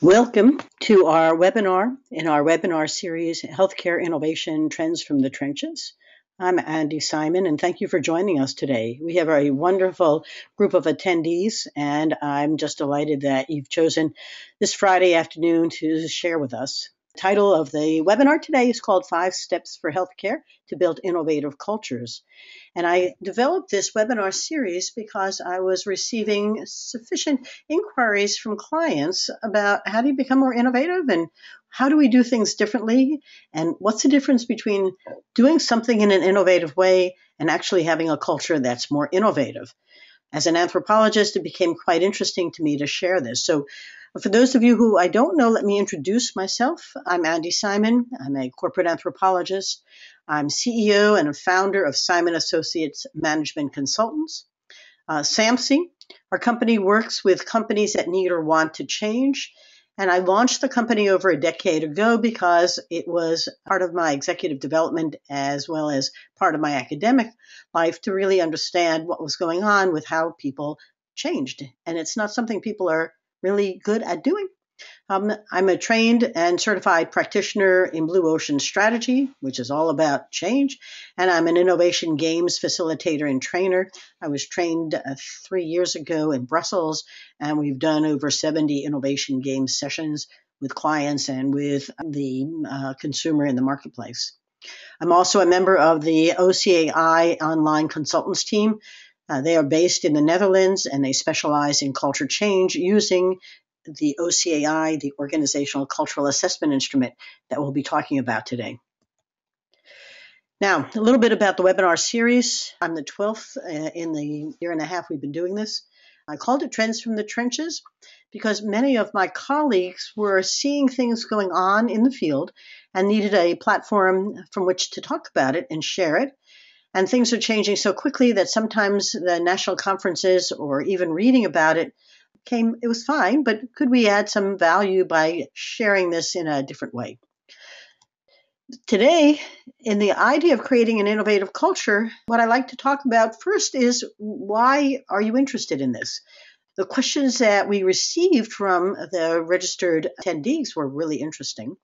Welcome to our webinar in our webinar series, Healthcare Innovation Trends from the Trenches. I'm Andy Simon, and thank you for joining us today. We have a wonderful group of attendees, and I'm just delighted that you've chosen this Friday afternoon to share with us. The title of the webinar today is called 5 Steps for Healthcare to Build Innovative Cultures. And I developed this webinar series because I was receiving sufficient inquiries from clients about how do you become more innovative and how do we do things differently and what's the difference between doing something in an innovative way and actually having a culture that's more innovative. As an anthropologist, it became quite interesting to me to share this. So for those of you who I don't know, let me introduce myself. I'm Andy Simon. I'm a corporate anthropologist. I'm CEO and a founder of Simon Associates Management Consultants. SAMSI, our company works with companies that need or want to change. And I launched the company over a decade ago because it was part of my executive development as well as part of my academic life to really understand what was going on with how people changed. And it's not something people are really good at doing. I'm a trained and certified practitioner in Blue Ocean Strategy, which is all about change, and I'm an innovation games facilitator and trainer. I was trained 3 years ago in Brussels, and we've done over 70 innovation games sessions with clients and with the consumer in the marketplace. I'm also a member of the OCAI online consultants team. They are based in the Netherlands, and they specialize in culture change using the OCAI, the Organizational Cultural Assessment Instrument that we'll be talking about today. Now, a little bit about the webinar series. I'm the 12th in the year and a half we've been doing this. I called it Trends from the Trenches because many of my colleagues were seeing things going on in the field and needed a platform from which to talk about it and share it. And things are changing so quickly that sometimes the national conferences or even reading about it was fine, but could we add some value by sharing this in a different way? Today, in the idea of creating an innovative culture, what I like to talk about first is why are you interested in this? The questions that we received from the registered attendees were really interesting.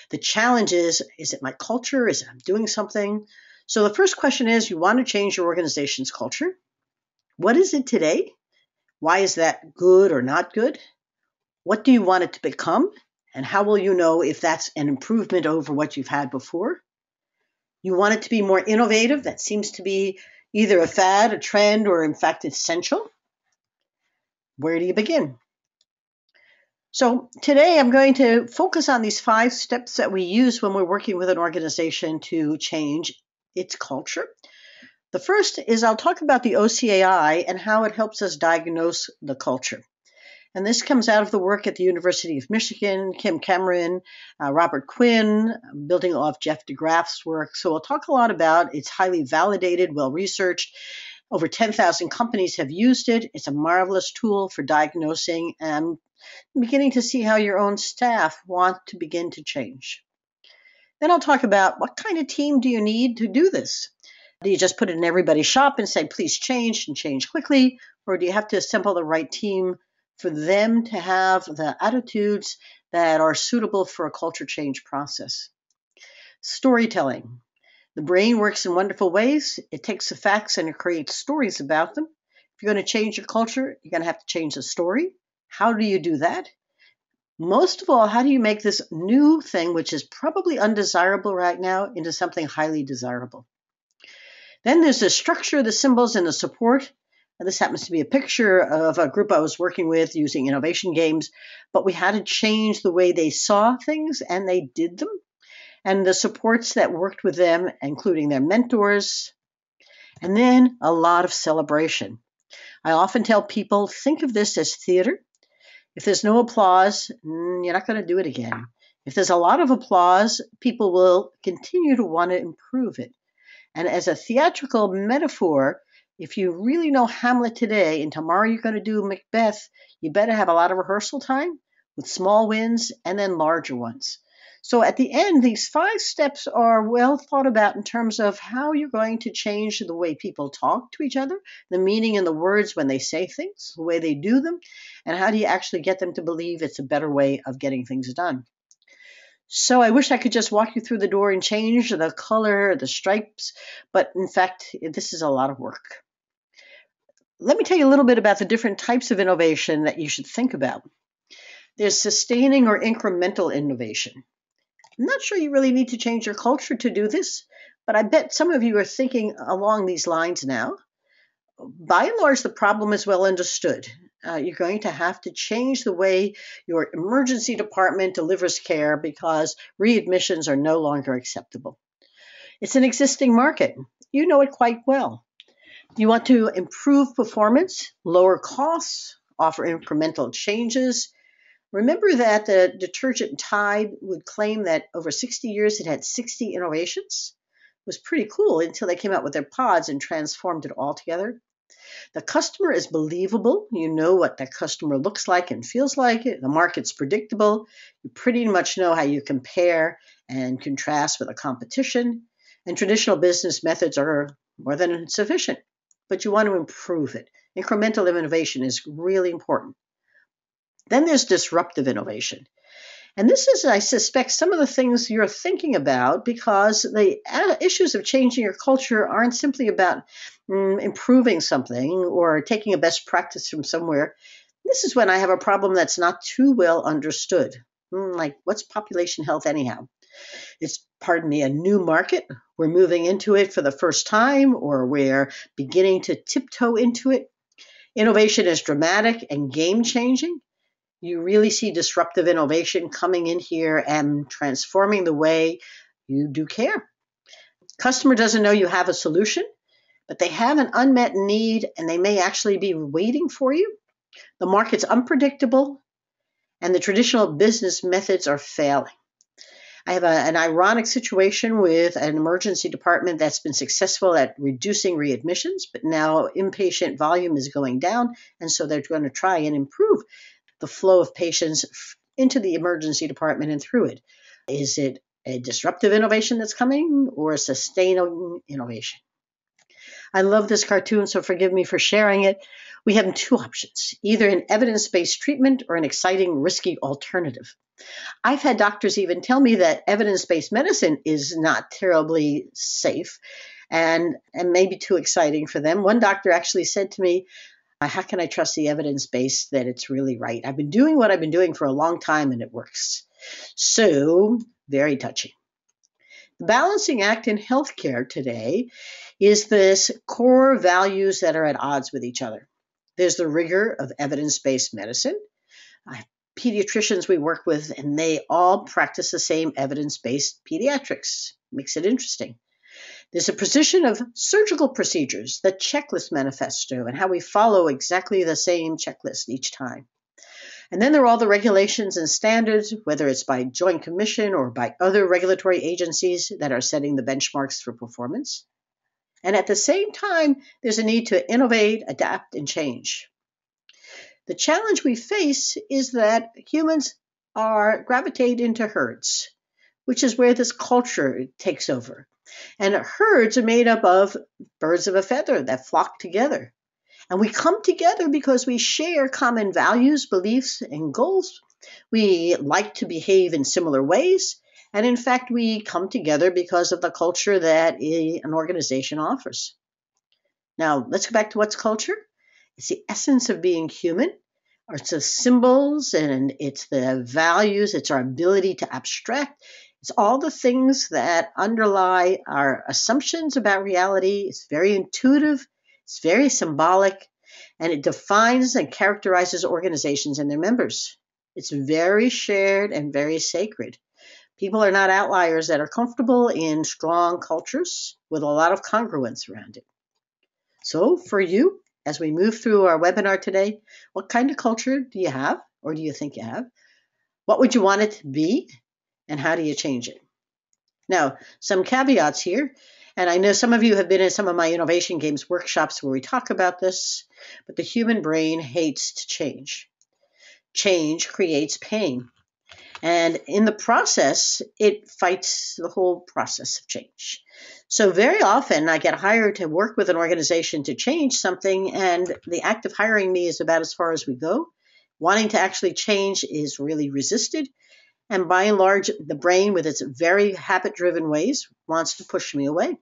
The challenge is it my culture? Is it I'm doing something? So the first question is, you want to change your organization's culture. What is it today? Why is that good or not good? What do you want it to become? And how will you know if that's an improvement over what you've had before? You want it to be more innovative. That seems to be either a fad, a trend, or in fact essential. Where do you begin? So today I'm going to focus on these 5 steps that we use when we're working with an organization to change its culture. The first is I'll talk about the OCAI and how it helps us diagnose the culture. And this comes out of the work at the University of Michigan, Kim Cameron, Robert Quinn, building off Jeff DeGraff's work. So we'll talk a lot about it's highly validated, well-researched. Over 10,000 companies have used it. It's a marvelous tool for diagnosing and beginning to see how your own staff want to begin to change. Then I'll talk about what kind of team do you need to do this? Do you just put it in everybody's shop and say, please change and change quickly? Or do you have to assemble the right team for them to have the attitudes that are suitable for a culture change process? Storytelling. The brain works in wonderful ways. It takes the facts and it creates stories about them. If you're going to change your culture, you're going to have to change the story. How do you do that? Most of all, how do you make this new thing, which is probably undesirable right now, into something highly desirable? Then there's the structure, the symbols, and the support. And this happens to be a picture of a group I was working with using innovation games, but we had to change the way they saw things, and they did them. And the supports that worked with them, including their mentors, and then a lot of celebration. I often tell people, think of this as theater. If there's no applause, you're not going to do it again. If there's a lot of applause, people will continue to want to improve it. And as a theatrical metaphor, if you really know Hamlet today and tomorrow you're going to do Macbeth, you better have a lot of rehearsal time with small wins and then larger ones. So at the end, these 5 steps are well thought about in terms of how you're going to change the way people talk to each other, the meaning in the words when they say things, the way they do them, and how do you actually get them to believe it's a better way of getting things done. So I wish I could just walk you through the door and change the color, the stripes, but in fact, this is a lot of work. Let me tell you a little bit about the different types of innovation that you should think about. There's sustaining or incremental innovation. I'm not sure you really need to change your culture to do this, but I bet some of you are thinking along these lines now. By and large, the problem is well understood. You're going to have to change the way your emergency department delivers care because readmissions are no longer acceptable. It's an existing market. You know it quite well. You want to improve performance, lower costs, offer incremental changes. Remember that the detergent Tide would claim that over 60 years it had 60 innovations? It was pretty cool until they came out with their pods and transformed it altogether. The customer is believable. You know what the customer looks like and feels like. The market's predictable. You pretty much know how you compare and contrast with the competition. And traditional business methods are more than sufficient, but you want to improve it. Incremental innovation is really important. Then there's disruptive innovation. And this is, I suspect, some of the things you're thinking about because the issues of changing your culture aren't simply about improving something or taking a best practice from somewhere. This is when I have a problem that's not too well understood. Like, what's population health anyhow? It's, pardon me, a new market. We're moving into it for the first time, or we're beginning to tiptoe into it. Innovation is dramatic and game-changing. You really see disruptive innovation coming in here and transforming the way you do care. Customer doesn't know you have a solution, but they have an unmet need and they may actually be waiting for you. The market's unpredictable and the traditional business methods are failing. I have an ironic situation with an emergency department that's been successful at reducing readmissions, but now inpatient volume is going down, and so they're going to try and improve the flow of patients into the emergency department and through it. Is it a disruptive innovation that's coming or a sustaining innovation? I love this cartoon, so forgive me for sharing it. We have 2 options, either an evidence-based treatment or an exciting, risky alternative. I've had doctors even tell me that evidence-based medicine is not terribly safe and maybe too exciting for them. One doctor actually said to me, how can I trust the evidence base that it's really right? I've been doing what I've been doing for a long time and it works. So, very touchy. The balancing act in healthcare today is this core values that are at odds with each other. There's the rigor of evidence-based medicine. Pediatricians we work with, and they all practice the same evidence-based pediatrics. Makes it interesting. There's a precision of surgical procedures, the checklist manifesto, and how we follow exactly the same checklist each time. And then there are all the regulations and standards, whether it's by Joint Commission or by other regulatory agencies that are setting the benchmarks for performance. And at the same time, there's a need to innovate, adapt, and change. The challenge we face is that humans gravitate into herds, which is where this culture takes over. And herds are made up of birds of a feather that flock together. And we come together because we share common values, beliefs, and goals. We like to behave in similar ways. And in fact, we come together because of the culture that an organization offers. Now, let's go back to what's culture. It's the essence of being human. It's the symbols and it's the values. It's our ability to abstract. It's all the things that underlie our assumptions about reality. It's very intuitive. It's very symbolic. And it defines and characterizes organizations and their members. It's very shared and very sacred. People are not outliers that are comfortable in strong cultures with a lot of congruence around it. So for you, as we move through our webinar today, what kind of culture do you have or do you think you have? What would you want it to be and how do you change it? Now, some caveats here, and I know some of you have been in some of my Innovation Games workshops where we talk about this, but the human brain hates to change. Change creates pain. And in the process, it fights the whole process of change. So very often I get hired to work with an organization to change something, and the act of hiring me is about as far as we go. Wanting to actually change is really resisted. And by and large, the brain, with its very habit-driven ways, wants to push me away.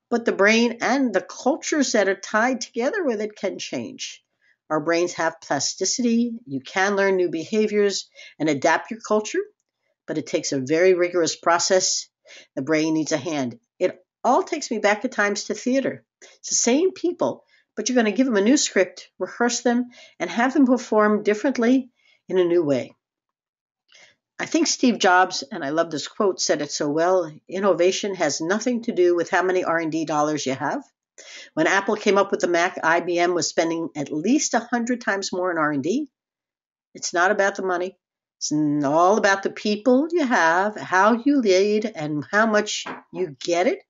But the brain and the cultures that are tied together with it can change. Our brains have plasticity. You can learn new behaviors and adapt your culture, but it takes a very rigorous process. The brain needs a hand. It all takes me back at times to theater. It's the same people, but you're going to give them a new script, rehearse them, and have them perform differently in a new way. I think Steve Jobs, and I love this quote, said it so well: innovation has nothing to do with how many R&D dollars you have. When Apple came up with the Mac, IBM was spending at least 100 times more in R&D. It's not about the money. It's all about the people you have, how you lead, and how much you get it,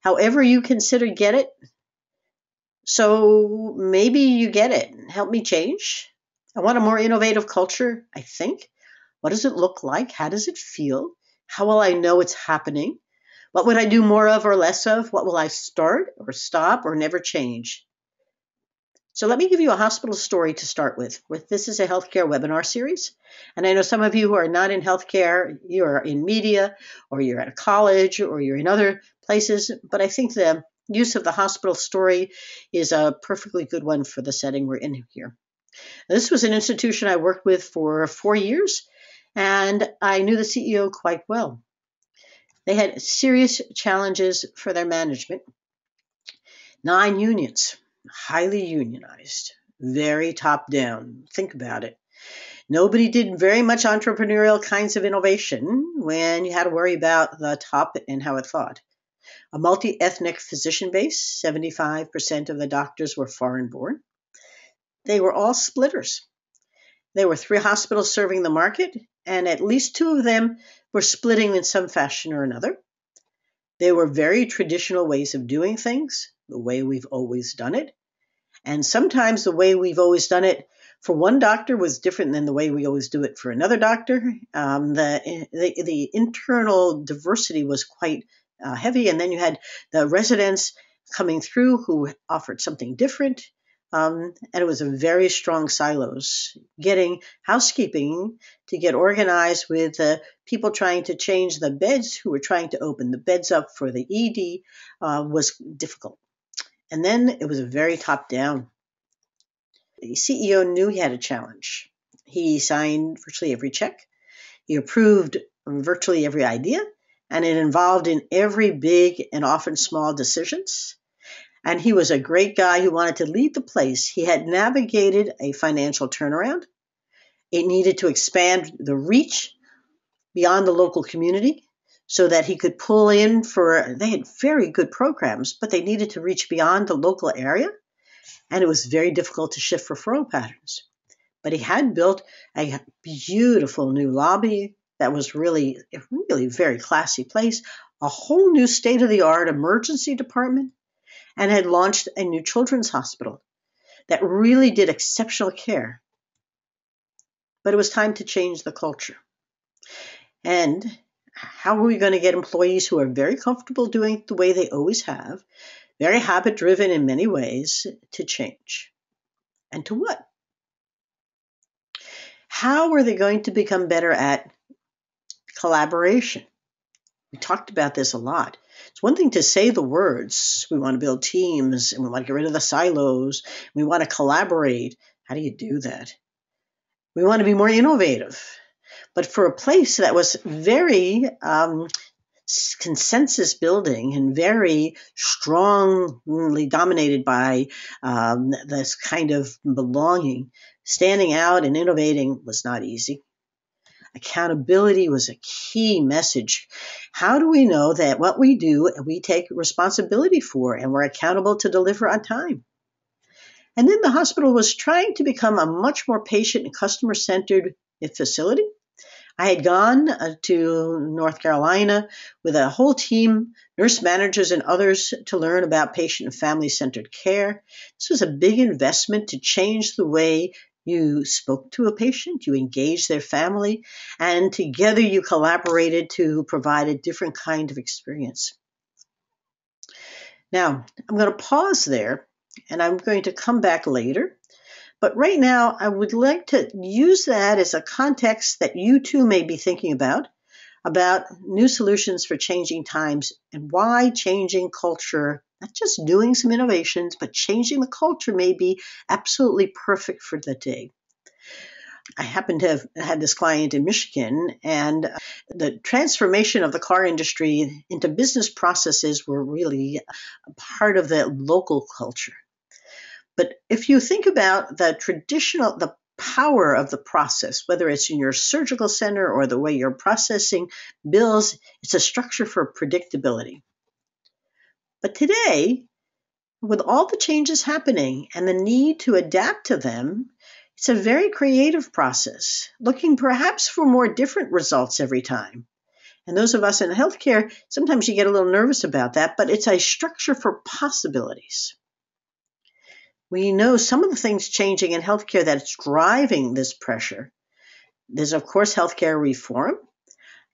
however you consider get it. So maybe you get it. Help me change. I want a more innovative culture, I think. What does it look like? How does it feel? How will I know it's happening? What would I do more of or less of? What will I start or stop or never change? So let me give you a hospital story to start with. This is a healthcare webinar series. And I know some of you who are not in healthcare, you're in media, or you're at a college, or you're in other places. But I think the use of the hospital story is a perfectly good one for the setting we're in here. This was an institution I worked with for 4 years, and I knew the CEO quite well. They had serious challenges for their management. 9 unions, highly unionized, very top down. Think about it. Nobody did very much entrepreneurial kinds of innovation when you had to worry about the top and how it thought. A multi-ethnic physician base, 75% of the doctors were foreign born. They were all splitters. There were 3 hospitals serving the market, and at least 2 of them were splitting in some fashion or another. They were very traditional ways of doing things, the way we've always done it. And sometimes the way we've always done it for one doctor was different than the way we always do it for another doctor. The internal diversity was quite heavy. And then you had the residents coming through who offered something different. And it was a very strong silos. Getting housekeeping to get organized with people trying to change the beds who were trying to open the beds up for the ED was difficult. And then it was a very top down. The CEO knew he had a challenge. He signed virtually every check. He approved virtually every idea, and it involved in every big and often small decisions. And he was a great guy who wanted to lead the place. He had navigated a financial turnaround. It needed to expand the reach beyond the local community so that he could pull in they had very good programs, but they needed to reach beyond the local area. And it was very difficult to shift referral patterns. But he had built a beautiful new lobby that was really very classy place, a whole new state-of-the-art emergency department, and had launched a new children's hospital that really did exceptional care. But it was time to change the culture. And how are we going to get employees who are very comfortable doing the way they always have, very habit-driven in many ways, to change? And to what? How are they going to become better at collaboration? We talked about this a lot. It's one thing to say the words. We want to build teams, and we want to get rid of the silos. We want to collaborate. How do you do that? We want to be more innovative. But for a place that was very consensus building and very strongly dominated by this kind of belonging, standing out and innovating was not easy. Accountability was a key message. How do we know that what we do, we take responsibility for and we're accountable to deliver on time? And then the hospital was trying to become a much more patient and customer-centered facility. I had gone to North Carolina with a whole team, nurse managers and others, to learn about patient and family-centered care. This was a big investment to change the way You spoke to a patient, you engaged their family, and together you collaborated to provide a different kind of experience. Now, I'm going to pause there, and I'm going to come back later. But right now, I would like to use that as a context that you too may be thinking about new solutions for changing times and why changing culture, not just doing some innovations, but changing the culture may be absolutely perfect for the day. I happen to have had this client in Michigan, and the transformation of the car industry into business processes were really a part of the local culture. But if you think about the power of the process, whether it's in your surgical center or the way you're processing bills, it's a structure for predictability. But today, with all the changes happening and the need to adapt to them, it's a very creative process, looking perhaps for more different results every time. And those of us in healthcare, sometimes you get a little nervous about that, but it's a structure for possibilities. We know some of the things changing in healthcare that's driving this pressure. There's, of course, healthcare reform.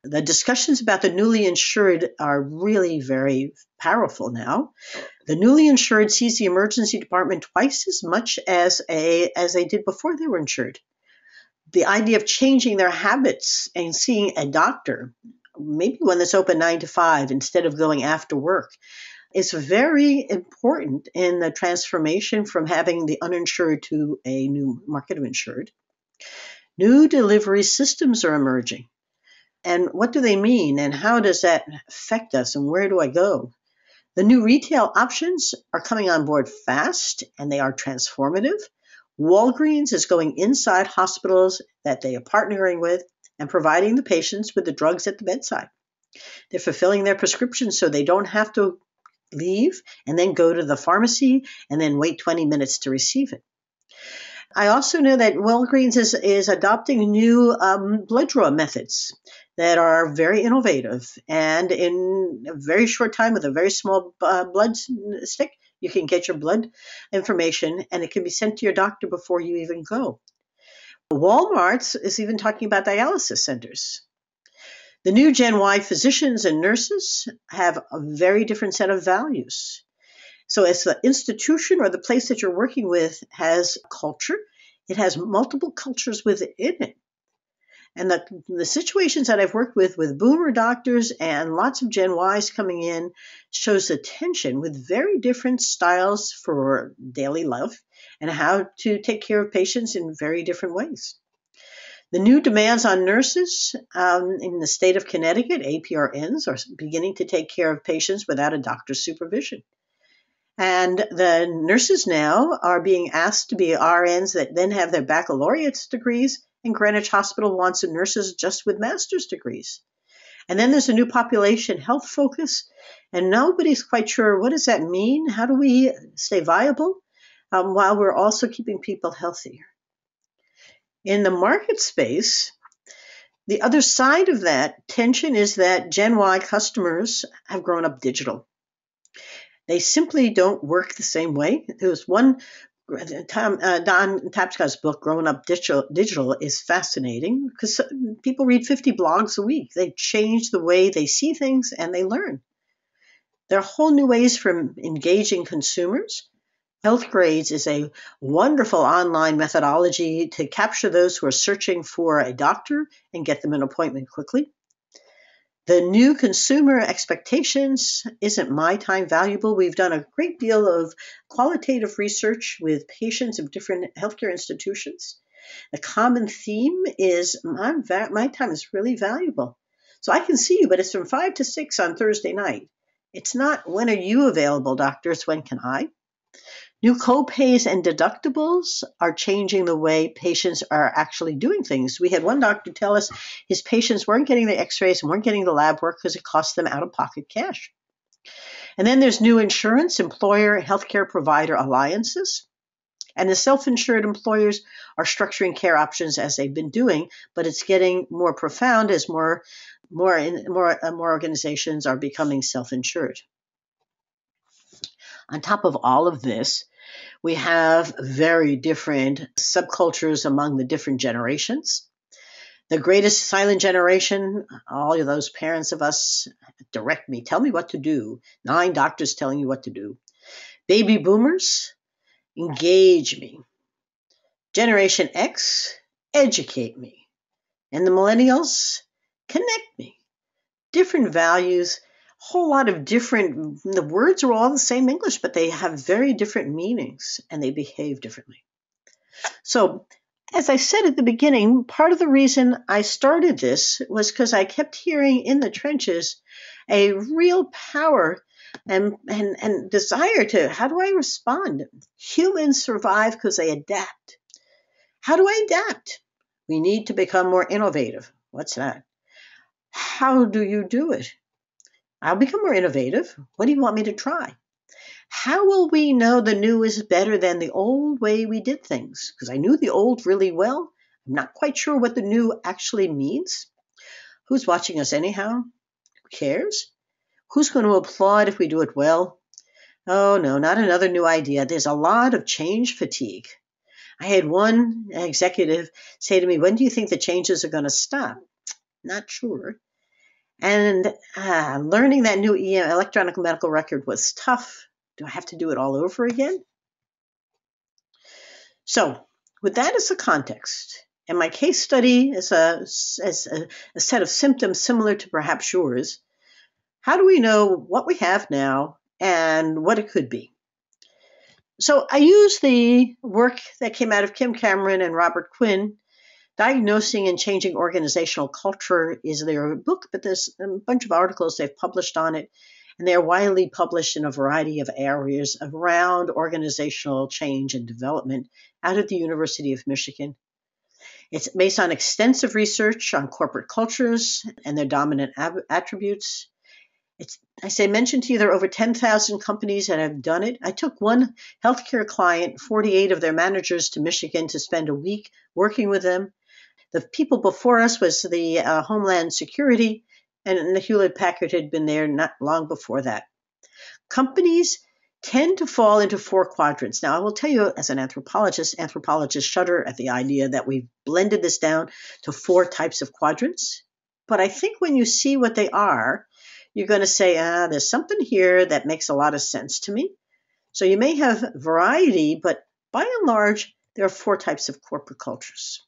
The discussions about the newly insured are really very powerful now. The newly insured sees the emergency department twice as much as they did before they were insured. The idea of changing their habits and seeing a doctor, maybe one that's open 9 to 5 instead of going after work, is very important in the transformation from having the uninsured to a new market of insured. New delivery systems are emerging. And what do they mean? And how does that affect us? And where do I go? The new retail options are coming on board fast, and they are transformative. Walgreens is going inside hospitals that they are partnering with and providing the patients with the drugs at the bedside. They're fulfilling their prescriptions so they don't have to leave and then go to the pharmacy and then wait 20 minutes to receive it. I also know that Walgreens is adopting new blood draw methods that are very innovative. And in a very short time, with a very small blood stick, you can get your blood information and it can be sent to your doctor before you even go. Walmart is even talking about dialysis centers. The new Gen Y physicians and nurses have a very different set of values. So as the institution or the place that you're working with has culture, it has multiple cultures within it. And the situations that I've worked with boomer doctors and lots of Gen Ys coming in shows the tension with very different styles for daily life and how to take care of patients in very different ways. The new demands on nurses in the state of Connecticut, APRNs, are beginning to take care of patients without a doctor's supervision. And the nurses now are being asked to be RNs that then have their baccalaureate degrees, and Greenwich Hospital wants nurses just with master's degrees. And then there's a new population health focus, and nobody's quite sure what does that mean? How do we stay viable while we're also keeping people healthier? In the market space, the other side of that tension is that Gen Y customers have grown up digital. They simply don't work the same way. There was one, Don Tapscott's book, Growing Up Digital, is fascinating because people read 50 blogs a week. They change the way they see things and they learn. There are whole new ways from engaging consumers. Health Grades is a wonderful online methodology to capture those who are searching for a doctor and get them an appointment quickly. The new consumer expectations, isn't my time valuable? We've done a great deal of qualitative research with patients of different healthcare institutions. The common theme is my time is really valuable. So I can see you, but it's from 5 to 6 on Thursday night. It's not when are you available, doctors, when can I? New co-pays and deductibles are changing the way patients are actually doing things. We had one doctor tell us his patients weren't getting the x-rays and weren't getting the lab work because it cost them out-of-pocket cash. And then there's new insurance, employer healthcare provider alliances. And the self-insured employers are structuring care options as they've been doing, but it's getting more profound as more organizations are becoming self-insured. On top of all of this, We have very different subcultures among the different generations. The greatest silent generation, all of those parents of us, direct me, tell me what to do. 9 doctors telling you what to do. Baby boomers, engage me. Generation X, educate me. And the millennials, connect me. Different values, a whole lot of different, the words are all the same English, but they have very different meanings and they behave differently. So, as I said at the beginning, part of the reason I started this was because I kept hearing in the trenches a real power and desire to, how do I respond? Humans survive because they adapt. How do I adapt? We need to become more innovative. What's that? How do you do it? I'll become more innovative. What do you want me to try? How will we know the new is better than the old way we did things? Because I knew the old really well. I'm not quite sure what the new actually means. Who's watching us anyhow? Who cares? Who's going to applaud if we do it well? Oh, no, not another new idea. There's a lot of change fatigue. I had one executive say to me, when do you think the changes are going to stop? Not sure. And learning that new electronic medical record was tough. Do I have to do it all over again? So, with that as the context, and my case study is a set of symptoms similar to perhaps yours, how do we know what we have now and what it could be? So, I use the work that came out of Kim Cameron and Robert Quinn. Diagnosing and Changing Organizational Culture is their book, but there's a bunch of articles they've published on it, and they're widely published in a variety of areas around organizational change and development out of the University of Michigan. It's based on extensive research on corporate cultures and their dominant attributes. As I mentioned to you, there are over 10,000 companies that have done it. I took one healthcare client, 48 of their managers, to Michigan to spend a week working with them. The people before us was the Homeland Security, and the Hewlett-Packard had been there not long before that. Companies tend to fall into 4 quadrants. Now, I will tell you, as an anthropologist, anthropologists shudder at the idea that we've blended this down to 4 types of quadrants. But I think when you see what they are, you're going to say, there's something here that makes a lot of sense to me. So you may have variety, but by and large, there are 4 types of corporate cultures.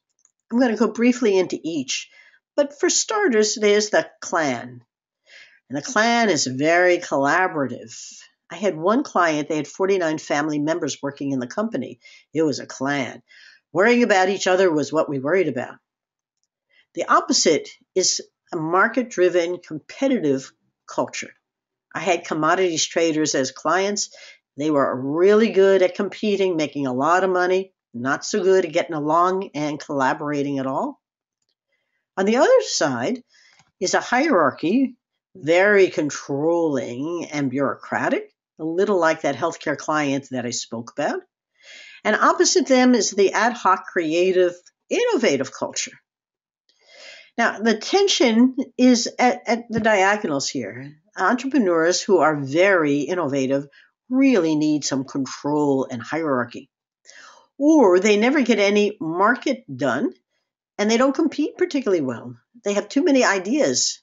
I'm going to go briefly into each. But for starters, there's the clan. And the clan is very collaborative. I had one client, they had 49 family members working in the company. It was a clan. Worrying about each other was what we worried about. The opposite is a market-driven, competitive culture. I had commodities traders as clients. They were really good at competing, making a lot of money. Not so good at getting along and collaborating at all. On the other side is a hierarchy, very controlling and bureaucratic, a little like that healthcare client that I spoke about. And opposite them is the ad hoc, creative, innovative culture. Now, the tension is at the diagonals here. Entrepreneurs who are very innovative really need some control and hierarchy. Or they never get any market done, and they don't compete particularly well. They have too many ideas.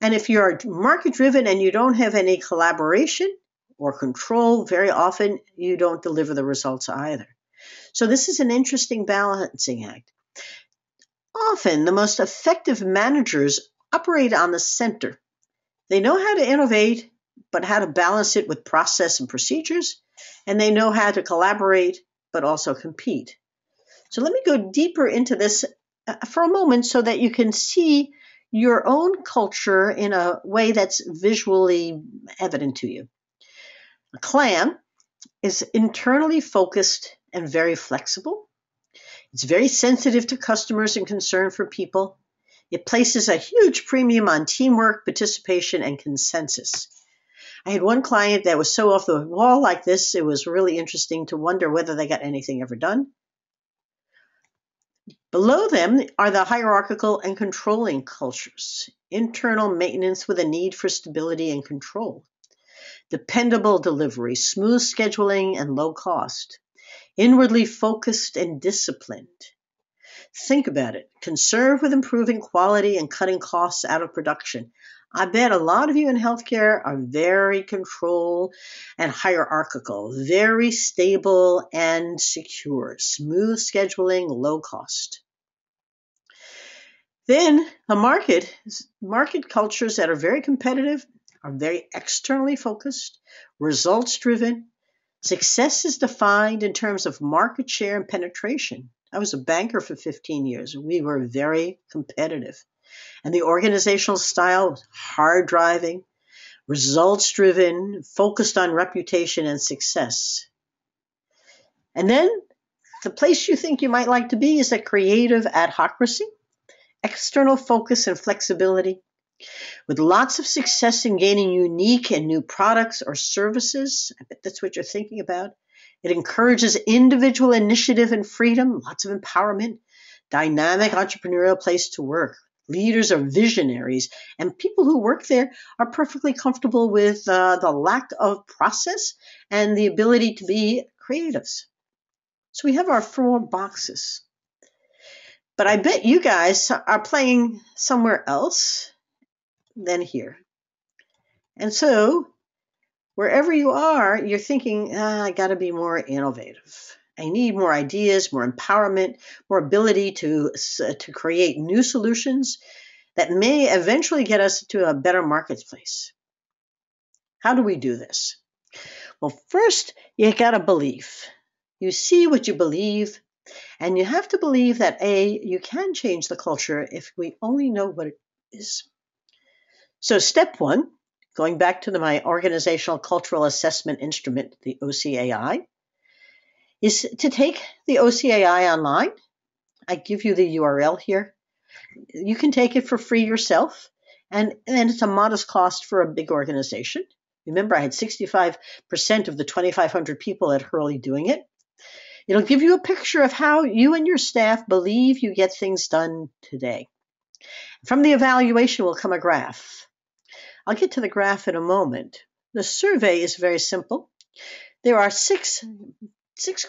And if you're market-driven and you don't have any collaboration or control, very often you don't deliver the results either. So this is an interesting balancing act. Often, the most effective managers operate on the center. They know how to innovate, but how to balance it with process and procedures, and they know how to collaborate but also compete. So let me go deeper into this for a moment so that you can see your own culture in a way that's visually evident to you. A clan is internally focused and very flexible. It's very sensitive to customers and concern for people. It places a huge premium on teamwork, participation, and consensus. I had one client that was so off the wall like this, it was really interesting to wonder whether they got anything ever done. Below them are the hierarchical and controlling cultures, internal maintenance with a need for stability and control. dependable delivery, smooth scheduling, and low cost, inwardly focused and disciplined. Think about it. Conserve with improving quality and cutting costs out of production. I bet a lot of you in healthcare are very controlled and hierarchical, very stable and secure, smooth scheduling, low cost. Then the market cultures that are very competitive are very externally focused, results driven. Success is defined in terms of market share and penetration. I was a banker for 15 years. We were very competitive. And the organizational style was hard driving, results driven, focused on reputation and success. And then the place you think you might like to be is a creative adhocracy, external focus and flexibility, with lots of success in gaining unique and new products or services. I bet that's what you're thinking about. It encourages individual initiative and freedom, lots of empowerment, dynamic entrepreneurial place to work. Leaders are visionaries, and people who work there are perfectly comfortable with the lack of process and the ability to be creatives. So we have our 4 boxes. But I bet you guys are playing somewhere else than here. And so wherever you are, you're thinking, I got to be more innovative. I need more ideas, more empowerment, more ability to create new solutions that may eventually get us to a better marketplace. How do we do this? Well, first, you got to believe. You see what you believe, and you have to believe that you can change the culture if we only know what it is. So step 1, going back to my organizational cultural assessment instrument, the OCAI, is to take the OCAI online. I give you the URL here. You can take it for free yourself, and it's a modest cost for a big organization. Remember, I had 65% of the 2,500 people at Hurley doing it. It'll give you a picture of how you and your staff believe you get things done today. From the evaluation will come a graph. I'll get to the graph in a moment. The survey is very simple. There are six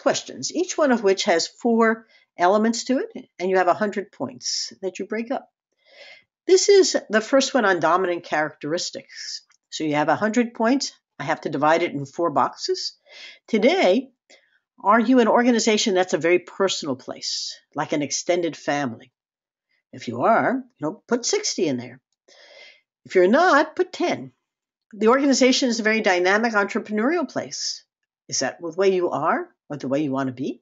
questions, each one of which has 4 elements to it, and you have 100 points that you break up. This is the first one on dominant characteristics. So you have 100 points. I have to divide it in 4 boxes. Today, are you an organization that's a very personal place, like an extended family? If you are, put 60 in there. If you're not, put 10. The organization is a very dynamic entrepreneurial place. Is that the way you are or the way you want to be?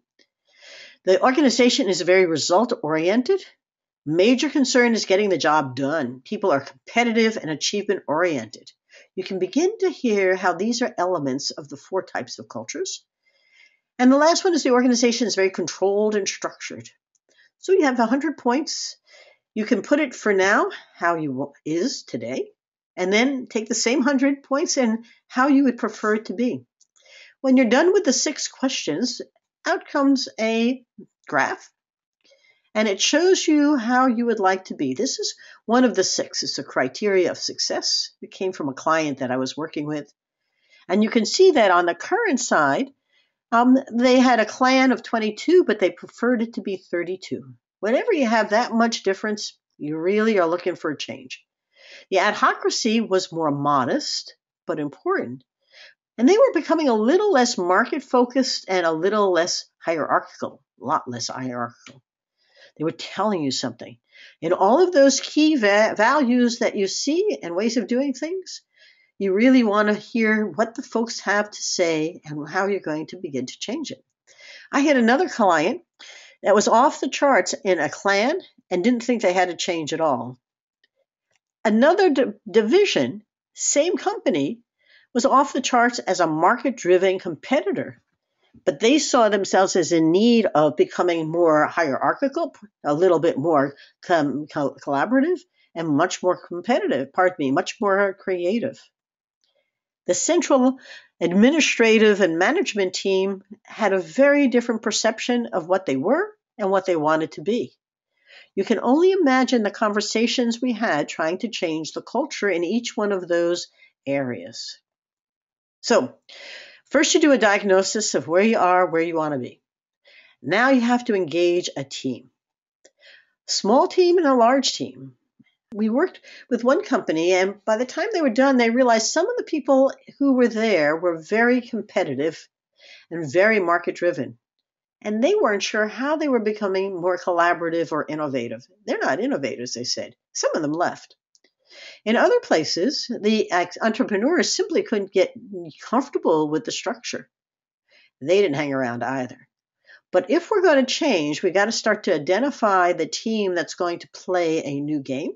The organization is very result-oriented. Major concern is getting the job done. People are competitive and achievement-oriented. You can begin to hear how these are elements of the 4 types of cultures. And the last one is the organization is very controlled and structured. So you have 100 points. You can put it for now how you is today, and then take the same 100 points and how you would prefer it to be. When you're done with the 6 questions, out comes a graph, and it shows you how you would like to be. This is one of the 6. It's the criteria of success. It came from a client that I was working with. And you can see that on the current side, they had a clan of 22, but they preferred it to be 32. Whenever you have that much difference, you really are looking for a change. The adhocracy was more modest, but important. And they were becoming a little less market-focused and a little less hierarchical, a lot less hierarchical. They were telling you something. In all of those key values that you see and ways of doing things, you really want to hear what the folks have to say and how you're going to begin to change it. I had another client that was off the charts in a clan and didn't think they had to change at all. Another division, same company, was off the charts as a market-driven competitor, but they saw themselves as in need of becoming more hierarchical, a little bit more collaborative, and much more competitive, much more creative. The central administrative and management team had a very different perception of what they were and what they wanted to be. You can only imagine the conversations we had trying to change the culture in each one of those areas. So, first you do a diagnosis of where you are, where you want to be. Now you have to engage a team. Small team and a large team. We worked with one company, and by the time they were done, they realized some of the people who were there were very competitive and very market driven. And they weren't sure how they were becoming more collaborative or innovative. They're not innovators, they said. Some of them left. In other places, the entrepreneurs simply couldn't get comfortable with the structure. They didn't hang around either. But if we're going to change, we got to start to identify the team that's going to play a new game.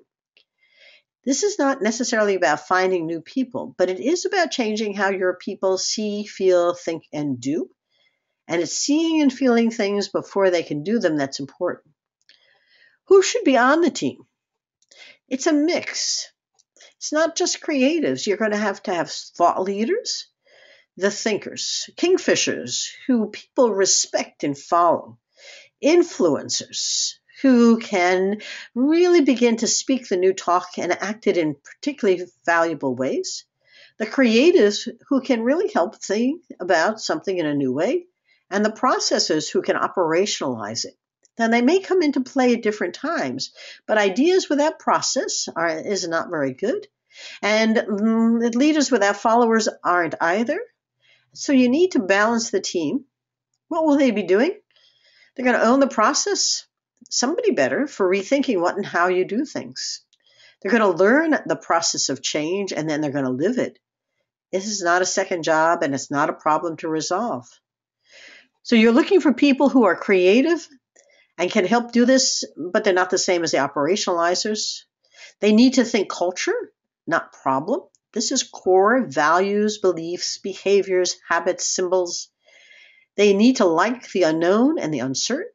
This is not necessarily about finding new people, but it is about changing how your people see, feel, think, and do. And it's seeing and feeling things before they can do them that's important. Who should be on the team? It's a mix. It's not just creatives. You're going to have thought leaders, the thinkers, kingfishers who people respect and follow, influencers who can really begin to speak the new talk and act it in particularly valuable ways, the creatives who can really help think about something in a new way, and the processors who can operationalize it. Now, they may come into play at different times, but ideas without process is not very good, and leaders without followers aren't either. So you need to balance the team. What will they be doing? They're going to own the process. Somebody better for rethinking what and how you do things. They're going to learn the process of change, and then they're going to live it. This is not a second job, and it's not a problem to resolve. So you're looking for people who are creative and can help do this, but they're not the same as the operationalizers. They need to think culture, not problem. This is core values, beliefs, behaviors, habits, symbols. They need to like the unknown and the uncertain.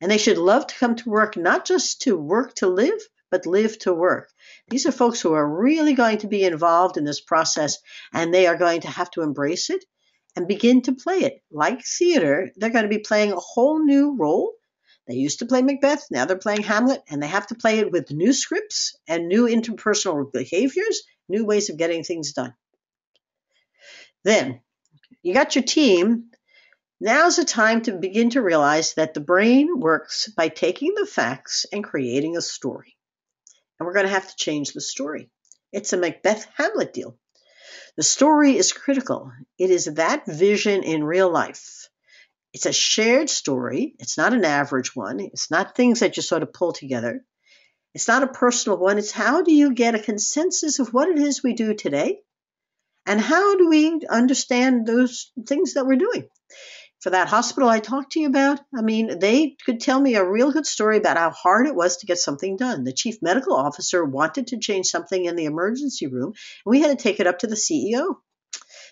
And they should love to come to work, not just to work to live, but live to work. These are folks who are really going to be involved in this process, and they are going to have to embrace it and begin to play it. Like theater, they're going to be playing a whole new role. They used to play Macbeth, now they're playing Hamlet, and they have to play it with new scripts and new interpersonal behaviors, new ways of getting things done. Then, you got your team. Now's the time to begin to realize that the brain works by taking the facts and creating a story. And we're going to have to change the story. It's a Macbeth-Hamlet deal. The story is critical. It is that vision in real life. It's a shared story. It's not an average one. It's not things that you sort of pull together. It's not a personal one. It's how do you get a consensus of what it is we do today? And how do we understand those things that we're doing? For that hospital I talked to you about, they could tell me a real good story about how hard it was to get something done. The chief medical officer wanted to change something in the emergency room, and we had to take it up to the CEO.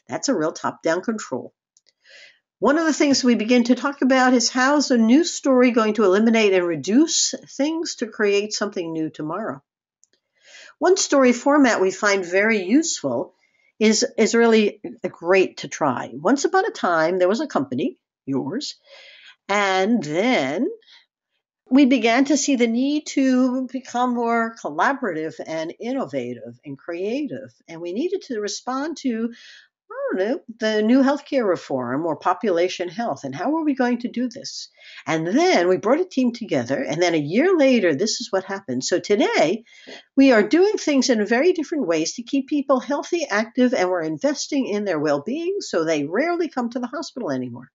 That's a real top-down control. One of the things we begin to talk about is how's a new story going to eliminate and reduce things to create something new tomorrow. One story format we find very useful is really great to try. Once upon a time, there was a company, yours, and then we began to see the need to become more collaborative and innovative and creative. And we needed to respond to, the new healthcare reform or population health. And how are we going to do this? And then we brought a team together. And then a year later, this is what happened. So today, we are doing things in very different ways to keep people healthy, active, and we're investing in their well-being so they rarely come to the hospital anymore.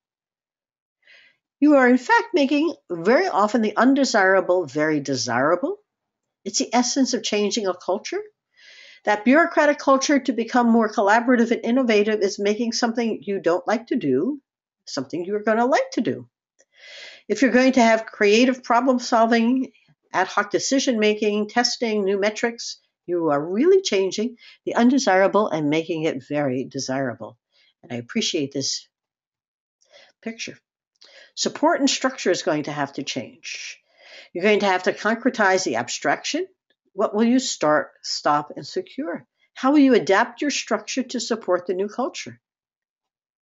You are, in fact, making very often the undesirable very desirable. It's the essence of changing a culture. That bureaucratic culture to become more collaborative and innovative is making something you don't like to do, something you're going to like to do. If you're going to have creative problem solving, ad hoc decision making, testing, new metrics, you are really changing the undesirable and making it very desirable. And I appreciate this picture. Support and structure is going to have to change. You're going to have to concretize the abstraction. What will you start, stop, and secure? How will you adapt your structure to support the new culture?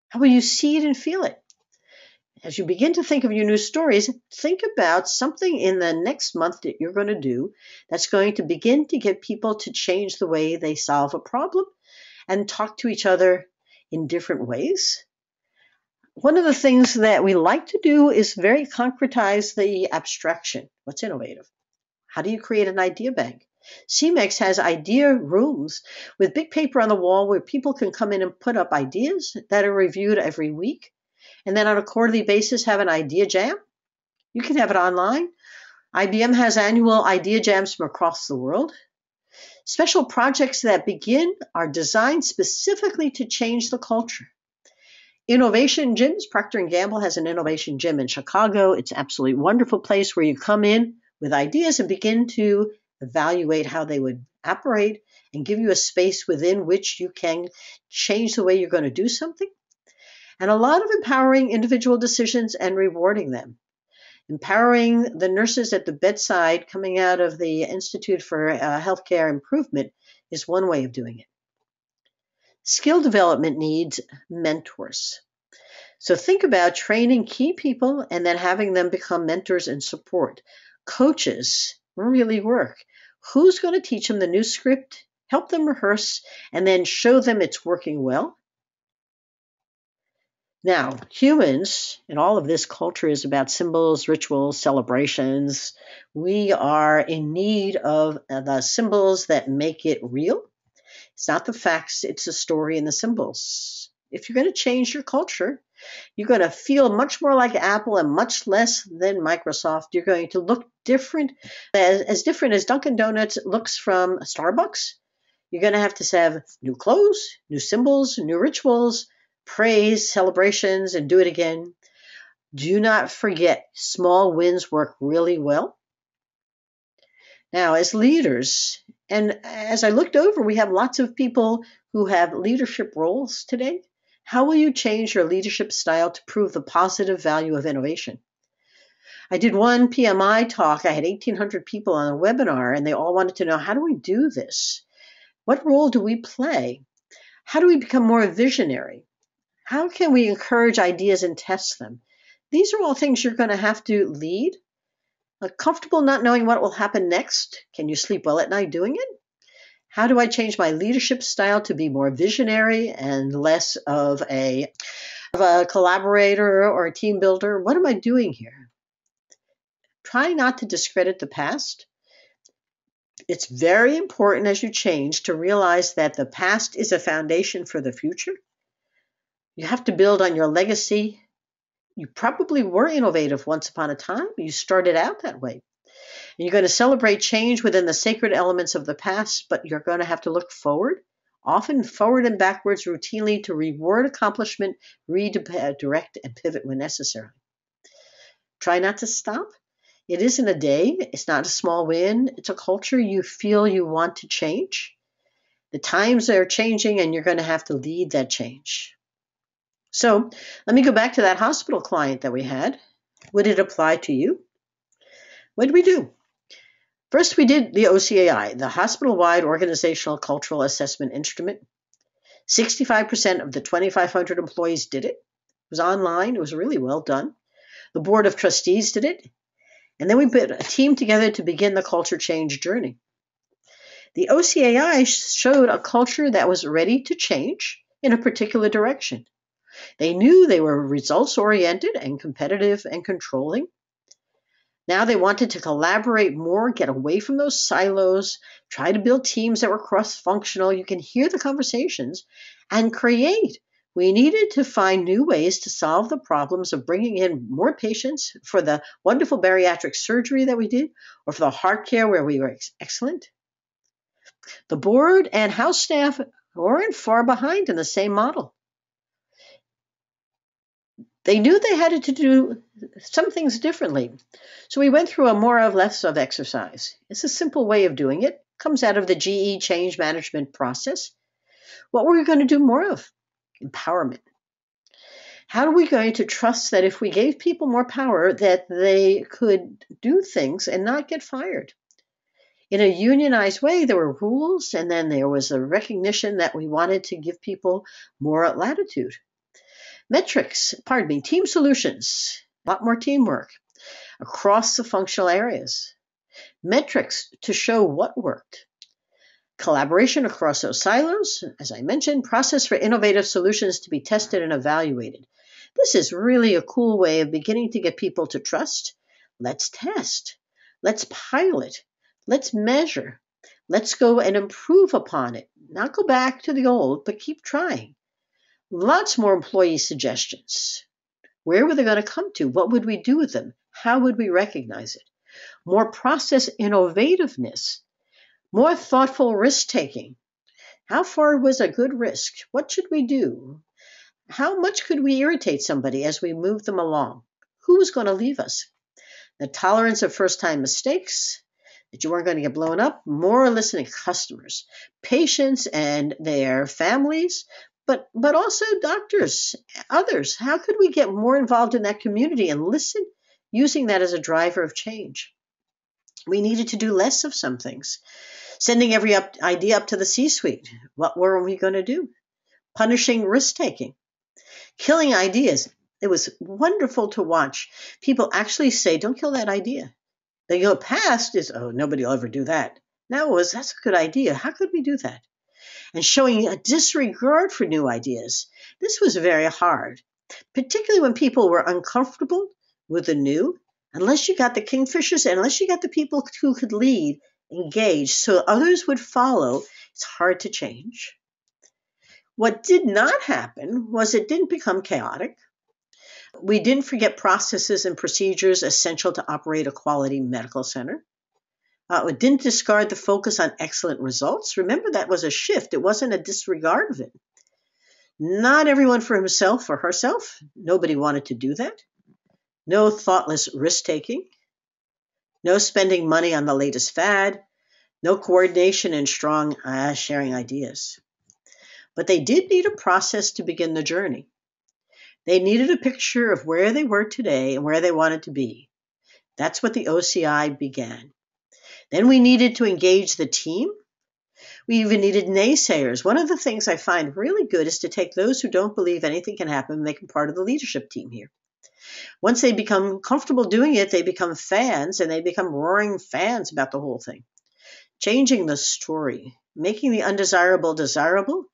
How will you see it and feel it? As you begin to think of your new stories, think about something in the next month that you're going to do that's going to begin to get people to change the way they solve a problem and talk to each other in different ways. One of the things that we like to do is very concretize the abstraction. What's innovative? How do you create an idea bank? CMEX has idea rooms with big paper on the wall where people can come in and put up ideas that are reviewed every week. And then on a quarterly basis, have an idea jam. You can have it online. IBM has annual idea jams from across the world. Special projects that begin are designed specifically to change the culture. Innovation gyms. Procter & Gamble has an innovation gym in Chicago. It's an absolutely wonderful place where you come in with ideas and begin to evaluate how they would operate and give you a space within which you can change the way you're going to do something. And a lot of empowering individual decisions and rewarding them. Empowering the nurses at the bedside coming out of the Institute for Healthcare Improvement is one way of doing it. Skill development needs mentors. So think about training key people and then having them become mentors and support. Coaches really work. Who's going to teach them the new script, help them rehearse, and then show them it's working well? Now, humans, and all of this culture is about symbols, rituals, celebrations. We are in need of the symbols that make it real. It's not the facts, it's the story and the symbols. If you're going to change your culture, you're going to feel much more like Apple and much less than Microsoft. You're going to look different, as different as Dunkin' Donuts looks from Starbucks. You're going to have new clothes, new symbols, new rituals, praise, celebrations, and do it again. Do not forget, small wins work really well. Now, as leaders, and as I looked over, we have lots of people who have leadership roles today. How will you change your leadership style to prove the positive value of innovation? I did one PMI talk. I had 1,800 people on a webinar, and they all wanted to know, how do we do this? What role do we play? How do we become more visionary? How can we encourage ideas and test them? These are all things you're going to have to lead. Comfortable not knowing what will happen next? Can you sleep well at night doing it? How do I change my leadership style to be more visionary and less of a collaborator or a team builder? What am I doing here? Try not to discredit the past. It's very important as you change to realize that the past is a foundation for the future. You have to build on your legacy. You probably were innovative once upon a time. You started out that way. And you're going to celebrate change within the sacred elements of the past, but you're going to have to look forward, often forward and backwards routinely to reward accomplishment, redirect, and pivot when necessary. Try not to stop. It isn't a day. It's not a small win. It's a culture you feel you want to change. The times are changing, and you're going to have to lead that change. So let me go back to that hospital client that we had. Would it apply to you? What did we do? First, we did the OCAI, the Hospital-Wide Organizational Cultural Assessment Instrument. 65% of the 2,500 employees did it. It was online. It was really well done. The Board of Trustees did it. And then we put a team together to begin the culture change journey. The OCAI showed a culture that was ready to change in a particular direction. They knew they were results-oriented and competitive and controlling. Now they wanted to collaborate more, get away from those silos, try to build teams that were cross-functional. You can hear the conversations and create. We needed to find new ways to solve the problems of bringing in more patients for the wonderful bariatric surgery that we did, or for the heart care where we were excellent. The board and house staff weren't far behind in the same model. They knew they had to do some things differently. So we went through a more or less of exercise. It's a simple way of doing it. It comes out of the GE change management process. What were we going to do more of? Empowerment. How are we going to trust that if we gave people more power, that they could do things and not get fired? In a unionized way, there were rules, and then there was a recognition that we wanted to give people more latitude. Team solutions, a lot more teamwork across the functional areas. Metrics to show what worked. Collaboration across those silos, as I mentioned, process for innovative solutions to be tested and evaluated. This is really a cool way of beginning to get people to trust. Let's test. Let's pilot. Let's measure. Let's go and improve upon it. Not go back to the old, but keep trying. Lots more employee suggestions. Where were they going to come to? What would we do with them? How would we recognize it? More process innovativeness, more thoughtful risk taking. How far was a good risk? What should we do? How much could we irritate somebody as we move them along? Who was going to leave us? The tolerance of first time mistakes, that you weren't going to get blown up, more listening to customers, patients and their families, but also doctors, others. How could we get more involved in that community and listen, using that as a driver of change? We needed to do less of some things. Sending every idea up to the C-suite. What were we going to do? Punishing risk-taking. Killing ideas. It was wonderful to watch people actually say, don't kill that idea. They go past is, oh, nobody will ever do that. Now it was, that's a good idea. How could we do that? And showing a disregard for new ideas. This was very hard, particularly when people were uncomfortable with the new. Unless you got the kingfishers and unless you got the people who could lead, engage, so others would follow, it's hard to change. What did not happen was it didn't become chaotic. We didn't forget processes and procedures essential to operate a quality medical center. We didn't discard the focus on excellent results. Remember, that was a shift. It wasn't a disregard of it. Not everyone for himself or herself. Nobody wanted to do that. No thoughtless risk-taking. No spending money on the latest fad. No coordination and strong sharing ideas. But they did need a process to begin the journey. They needed a picture of where they were today and where they wanted to be. That's what the OCI began. Then we needed to engage the team. We even needed naysayers. One of the things I find really good is to take those who don't believe anything can happen and make them part of the leadership team here. Once they become comfortable doing it, they become fans, and they become roaring fans about the whole thing. Changing the story, making the undesirable desirable.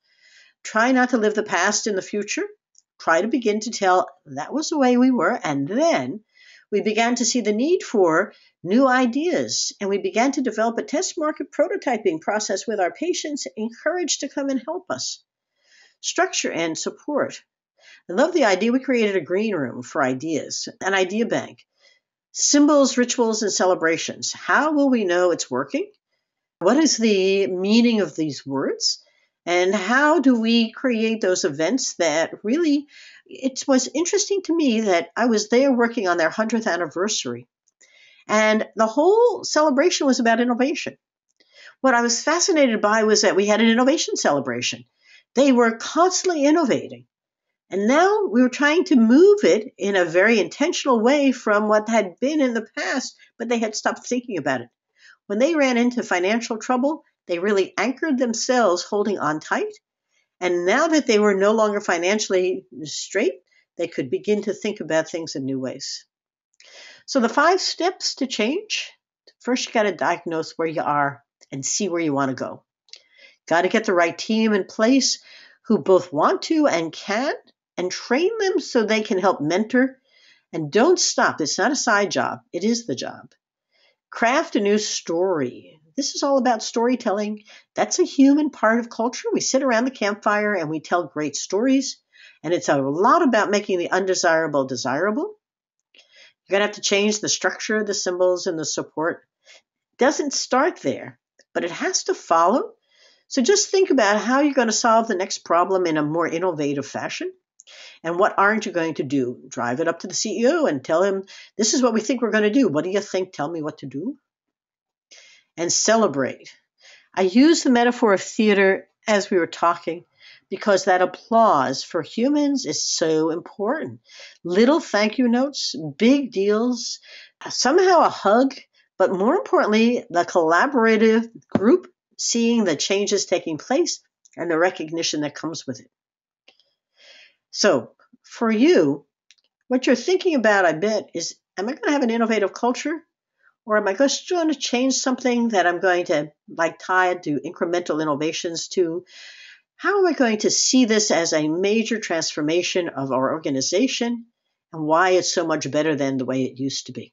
Try not to live the past in the future. Try to begin to tell that was the way we were, and then we began to see the need for new ideas, and we began to develop a test market prototyping process with our patients, encouraged to come and help us. Structure and support. I love the idea. We created a green room for ideas, an idea bank. Symbols, rituals, and celebrations. How will we know it's working? What is the meaning of these words? And how do we create those events that really, it was interesting to me that I was there working on their 100th anniversary. And the whole celebration was about innovation. What I was fascinated by was that we had an innovation celebration. They were constantly innovating. And now we were trying to move it in a very intentional way from what had been in the past, but they had stopped thinking about it. When they ran into financial trouble, they really anchored themselves holding on tight. And now that they were no longer financially straight, they could begin to think about things in new ways. So the 5 steps to change. First, you got to diagnose where you are and see where you want to go. Got to get the right team in place who both want to and can, and train them so they can help mentor. And don't stop. It's not a side job. It is the job. Craft a new story. This is all about storytelling. That's a human part of culture. We sit around the campfire and we tell great stories. And it's a lot about making the undesirable desirable. You're going to have to change the structure, the symbols, and the support. It doesn't start there, but it has to follow. So just think about how you're going to solve the next problem in a more innovative fashion. And what aren't you going to do? Drive it up to the CEO and tell him, this is what we think we're going to do. What do you think? Tell me what to do. And celebrate. I use the metaphor of theater as we were talking because that applause for humans is so important. Little thank you notes, big deals, somehow a hug, but more importantly, the collaborative group seeing the changes taking place and the recognition that comes with it. So for you, what you're thinking about, I bet, is, am I going to have an innovative culture? Or am I just going to change something that I'm going to tie to incremental innovations to? How am I going to see this as a major transformation of our organization and why it's so much better than the way it used to be?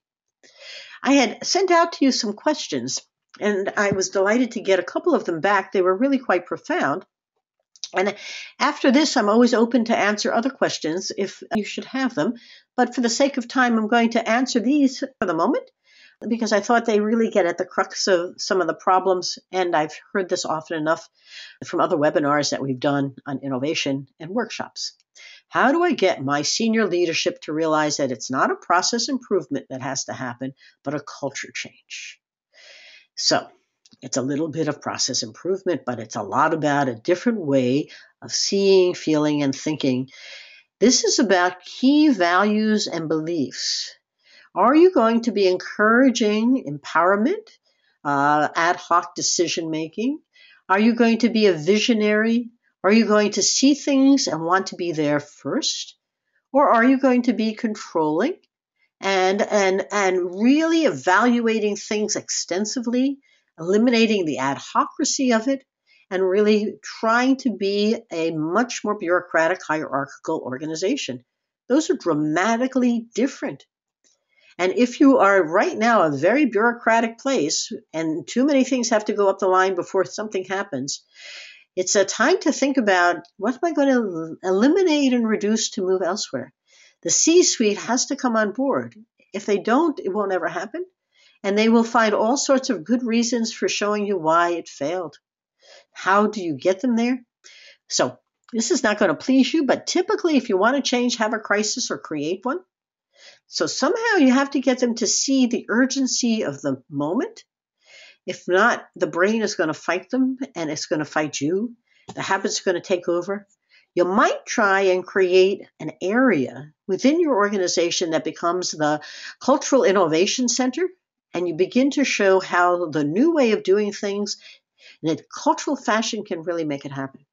I had sent out to you some questions, and I was delighted to get a couple of them back. They were really quite profound. And after this, I'm always open to answer other questions if you should have them. But for the sake of time, I'm going to answer these for the moment because I thought they really get at the crux of some of the problems. And I've heard this often enough from other webinars that we've done on innovation and workshops. How do I get my senior leadership to realize that it's not a process improvement that has to happen, but a culture change? So it's a little bit of process improvement, but it's a lot about a different way of seeing, feeling, and thinking. This is about key values and beliefs. Are you going to be encouraging empowerment, ad hoc decision making? Are you going to be a visionary? Are you going to see things and want to be there first? Or are you going to be controlling and really evaluating things extensively, eliminating the ad hocracy of it, and really trying to be a much more bureaucratic, hierarchical organization? Those are dramatically different. And if you are right now a very bureaucratic place and too many things have to go up the line before something happens, it's a time to think about what am I going to eliminate and reduce to move elsewhere. The C-suite has to come on board. If they don't, it won't ever happen. And they will find all sorts of good reasons for showing you why it failed. How do you get them there? So this is not going to please you, but typically if you want to change, have a crisis or create one. So somehow you have to get them to see the urgency of the moment. If not, the brain is going to fight them and it's going to fight you. The habits are going to take over. You might try and create an area within your organization that becomes the cultural innovation center, and you begin to show how the new way of doing things in a cultural fashion can really make it happen.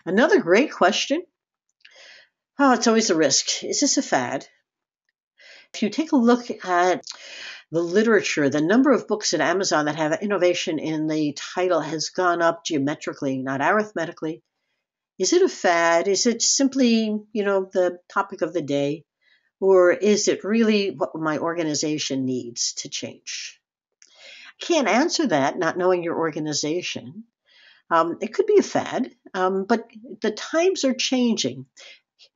Another great question. It's always a risk. Is this a fad? If you take a look at the literature, the number of books at Amazon that have innovation in the title has gone up geometrically, not arithmetically. Is it a fad? Is it simply, the topic of the day? Or is it really what my organization needs to change? I can't answer that, not knowing your organization. It could be a fad, but the times are changing.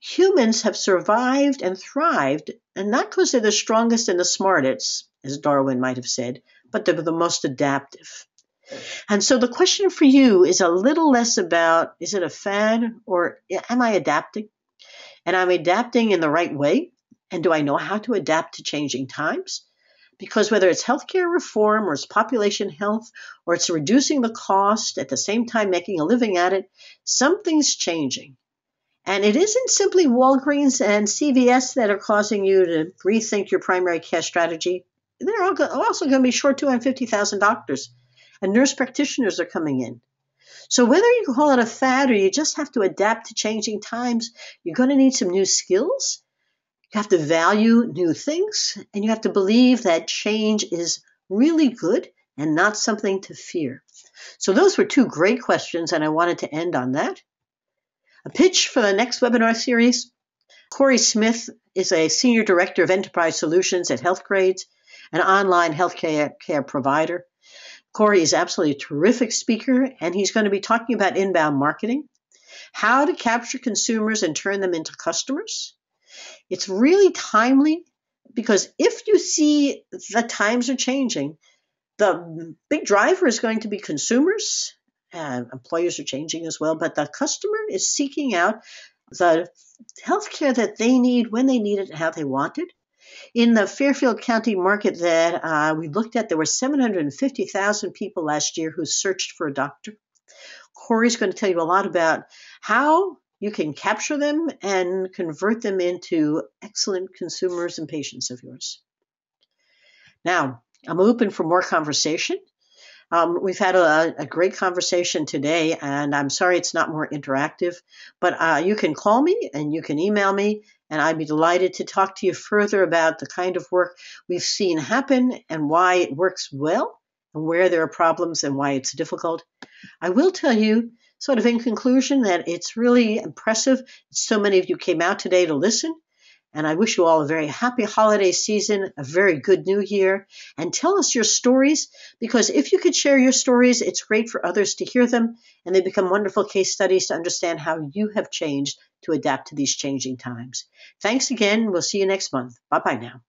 Humans have survived and thrived, and not because they're the strongest and the smartest, as Darwin might have said, but they're the most adaptive. And so the question for you is a little less about, is it a fad or am I adapting? And I'm adapting in the right way. And do I know how to adapt to changing times? Because whether it's healthcare reform or it's population health or it's reducing the cost at the same time making a living at it, something's changing. And it isn't simply Walgreens and CVS that are causing you to rethink your primary care strategy. They're also going to be short 250,000 doctors, and nurse practitioners are coming in. So whether you call it a fad or you just have to adapt to changing times, you're going to need some new skills. You have to value new things, and you have to believe that change is really good and not something to fear. So those were two great questions, and I wanted to end on that. A pitch for the next webinar series. Corey Smith is a Senior Director of Enterprise Solutions at Healthgrades, an online healthcare provider. Corey is absolutely a terrific speaker, and he's going to be talking about inbound marketing, how to capture consumers and turn them into customers. It's really timely because if you see the times are changing, the big driver is going to be consumers. Employers are changing as well, but the customer is seeking out the healthcare that they need, when they need it, and how they want it. In the Fairfield County market that we looked at, there were 750,000 people last year who searched for a doctor. Corey's going to tell you a lot about how you can capture them and convert them into excellent consumers and patients of yours. Now, I'm open for more conversation. We've had a great conversation today, and I'm sorry it's not more interactive, but you can call me and you can email me, And I'd be delighted to talk to you further about the kind of work we've seen happen and why it works well and where there are problems and why it's difficult. I will tell you, sort of in conclusion, that it's really impressive. So many of you came out today to listen. And I wish you all a very happy holiday season, a very good new year, and tell us your stories, because if you could share your stories, it's great for others to hear them, and they become wonderful case studies to understand how you have changed to adapt to these changing times. Thanks again. We'll see you next month. Bye-bye now.